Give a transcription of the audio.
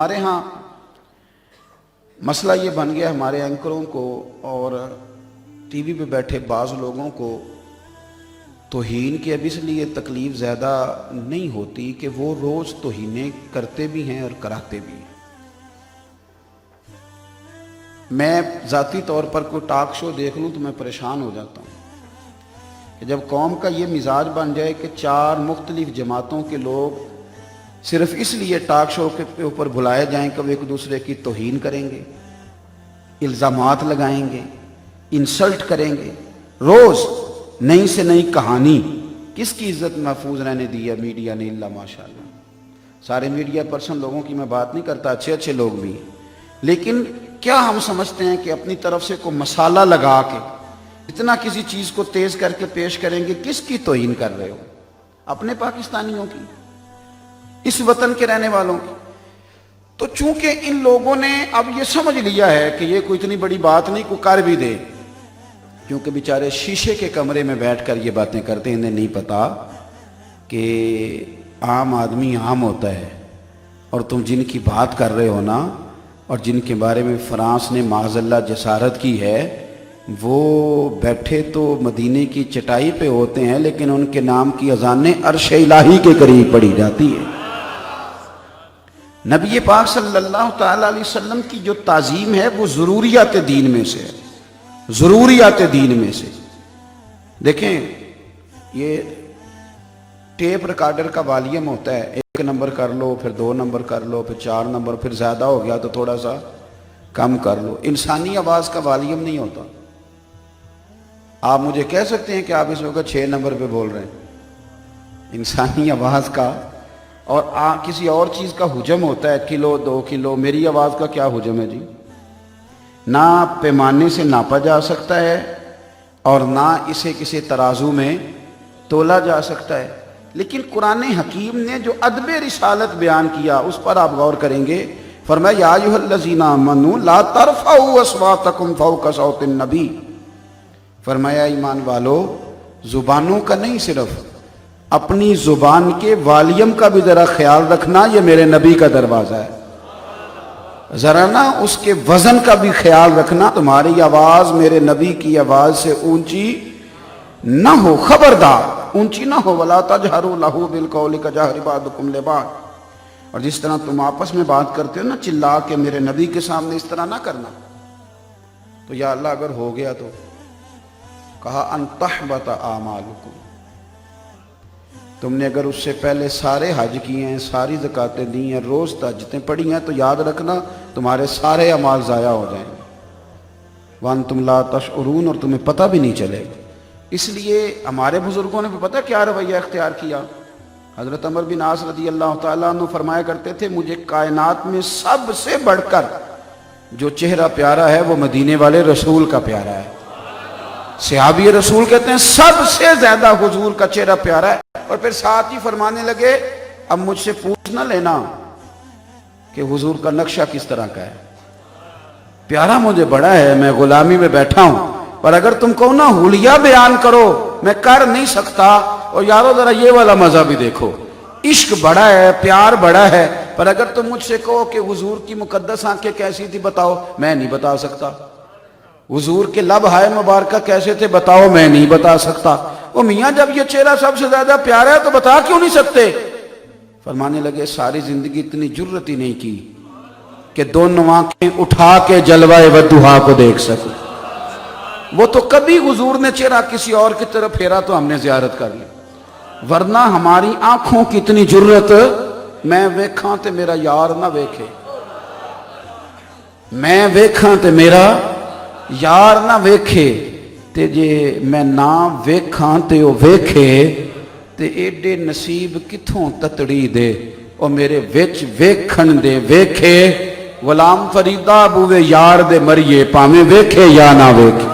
ہمارے ہاں مسئلہ یہ بن گیا ہمارے اینکروں کو اور ٹی وی پہ بیٹھے بعض لوگوں کو توہین کی اب اس لیے تکلیف زیادہ نہیں ہوتی کہ وہ روز توہینیں کرتے بھی ہیں اور کراتے بھی ہیں۔ میں ذاتی طور پر کوئی ٹاک شو دیکھ لوں تو میں پریشان ہو جاتا ہوں کہ جب قوم کا یہ مزاج بن جائے کہ چار مختلف جماعتوں کے لوگ صرف اس لیے ٹاک شو کے اوپر بلائے جائیں کہ وہ ایک دوسرے کی توہین کریں گے، الزامات لگائیں گے، انسلٹ کریں گے، روز نئی سے نئی کہانی۔ کس کی عزت محفوظ رہنے دی ہے میڈیا نے؟ اللہ ماشاءاللہ، سارے میڈیا پرسن لوگوں کی میں بات نہیں کرتا، اچھے اچھے لوگ بھی ہیں، لیکن کیا ہم سمجھتے ہیں کہ اپنی طرف سے کوئی مسالہ لگا کے اتنا کسی چیز کو تیز کر کے پیش کریں گے؟ کس کی توہین کر رہے ہو؟ اپنے پاکستانیوں کی، اس وطن کے رہنے والوں کی۔ تو چونکہ ان لوگوں نے اب یہ سمجھ لیا ہے کہ یہ کوئی اتنی بڑی بات نہیں، کوئی کر بھی دے، کیونکہ بیچارے شیشے کے کمرے میں بیٹھ کر یہ باتیں کرتے ہیں، انہیں نہیں پتا کہ عام آدمی عام ہوتا ہے، اور تم جن کی بات کر رہے ہو نا، اور جن کے بارے میں فرانس نے معاذ اللہ جسارت کی ہے، وہ بیٹھے تو مدینے کی چٹائی پہ ہوتے ہیں، لیکن ان کے نام کی اذانیں عرش الہی کے قریب پڑھی جاتی ہیں۔ نبی پاک صلی اللہ تعالیٰ علیہ وسلم کی جو تعظیم ہے وہ ضروریات دین میں سے ہے، ضروریات دین میں سے۔ دیکھیں، یہ ٹیپ ریکارڈر کا والیوم ہوتا ہے، 1 نمبر کر لو، پھر 2 نمبر کر لو، پھر 4 نمبر، پھر زیادہ ہو گیا تو تھوڑا سا کم کر لو۔ انسانی آواز کا والیوم نہیں ہوتا۔ آپ مجھے کہہ سکتے ہیں کہ آپ اس وقت 6 نمبر پہ بول رہے ہیں؟ انسانی آواز کا اور کسی اور چیز کا حجم ہوتا ہے، کلو 2 کلو۔ میری آواز کا کیا حجم ہے جی؟ نہ پیمانے سے ناپا جا سکتا ہے اور نہ اسے کسی ترازو میں تولا جا سکتا ہے، لیکن قرآن حکیم نے جو ادب رسالت بیان کیا اس پر آپ غور کریں گے۔ فرمایا یا ایھا الذین آمنوا لا ترفعوا اصواتکم فوق صوت النبی۔ فرمایا ایمان والو، زبانوں کا نہیں، صرف اپنی زبان کے والیوم کا بھی ذرا خیال رکھنا، یہ میرے نبی کا دروازہ ہے، ذرا نا اس کے وزن کا بھی خیال رکھنا، تمہاری آواز میرے نبی کی آواز سے اونچی نہ ہو، خبردار اونچی نہ ہو۔ وَلَا تَجْهَرُوا لَهُ بِالْقَوْلِ كَجَهْرِ بَعْضِكُمْ لِبَعْضٍ۔ اور جس طرح تم آپس میں بات کرتے ہو نا چلا کے، میرے نبی کے سامنے اس طرح نہ کرنا۔ تو یا اللہ اگر ہو گیا تو کہا ان تحبط اعمالکم، تم نے اگر اس سے پہلے سارے حج کیے ہیں، ساری زکاتیں دی ہیں، روز تہجدیں پڑھی ہیں، تو یاد رکھنا تمہارے سارے اعمال ضائع ہو جائیں گے، وانتم لا تشعرون، اور تمہیں پتہ بھی نہیں چلے گا۔ اس لیے ہمارے بزرگوں نے بھی پتہ کیا رویہ اختیار کیا۔ حضرت عمر بن عاص رضی اللہ تعالیٰ عنہ فرمایا کرتے تھے، مجھے کائنات میں سب سے بڑھ کر جو چہرہ پیارا ہے وہ مدینے والے رسول کا پیارا ہے۔ صحابی رسول کہتے ہیں سب سے زیادہ حضور کا چہرہ پیارا ہے، اور پھر ساتھ ہی فرمانے لگے اب مجھ سے پوچھ نہ لینا کہ حضور کا نقشہ کس طرح کا ہے، پیارا مجھے بڑا ہے، میں غلامی میں بیٹھا ہوں، پر اگر تم کہو نا حلیہ بیان کرو میں کر نہیں سکتا، اور یارو ذرا یہ والا مزہ بھی دیکھو، عشق بڑا ہے، پیار بڑا ہے، پر اگر تم مجھ سے کہو کہ حضور کی مقدس آنکھیں کیسی تھی بتاؤ، میں نہیں بتا سکتا۔ حضور کے لب ہائے مبارکہ کیسے تھے بتاؤ، میں نہیں بتا سکتا۔ وہ میاں جب یہ چہرہ سب سے زیادہ پیارا ہے تو بتا کیوں نہیں سکتے؟ فرمانے لگے ساری زندگی اتنی جرت ہی نہیں کی کہ دونوں آنکھیں اٹھا کے جلوہ والضحیٰ کو دیکھ سکوں۔ وہ تو کبھی حضور نے چہرہ کسی اور کی طرف پھیرا تو ہم نے زیارت کر لی، ورنہ ہماری آنکھوں کی اتنی جرت، میں ویکھاں تے میرا یار نہ ویکھے، میں ویکھاں تے میرا یار نہ ویکھے، تے جے میں نہ ویکھاں تے او ویکھے، تے ایڈے نصیب کتھوں تتڑی دے، او میرے وچ ویکھن دے ویکھے، غلام فریدہ بوے یار دے مریے، پاویں ویکھے یا نہ ویکھے۔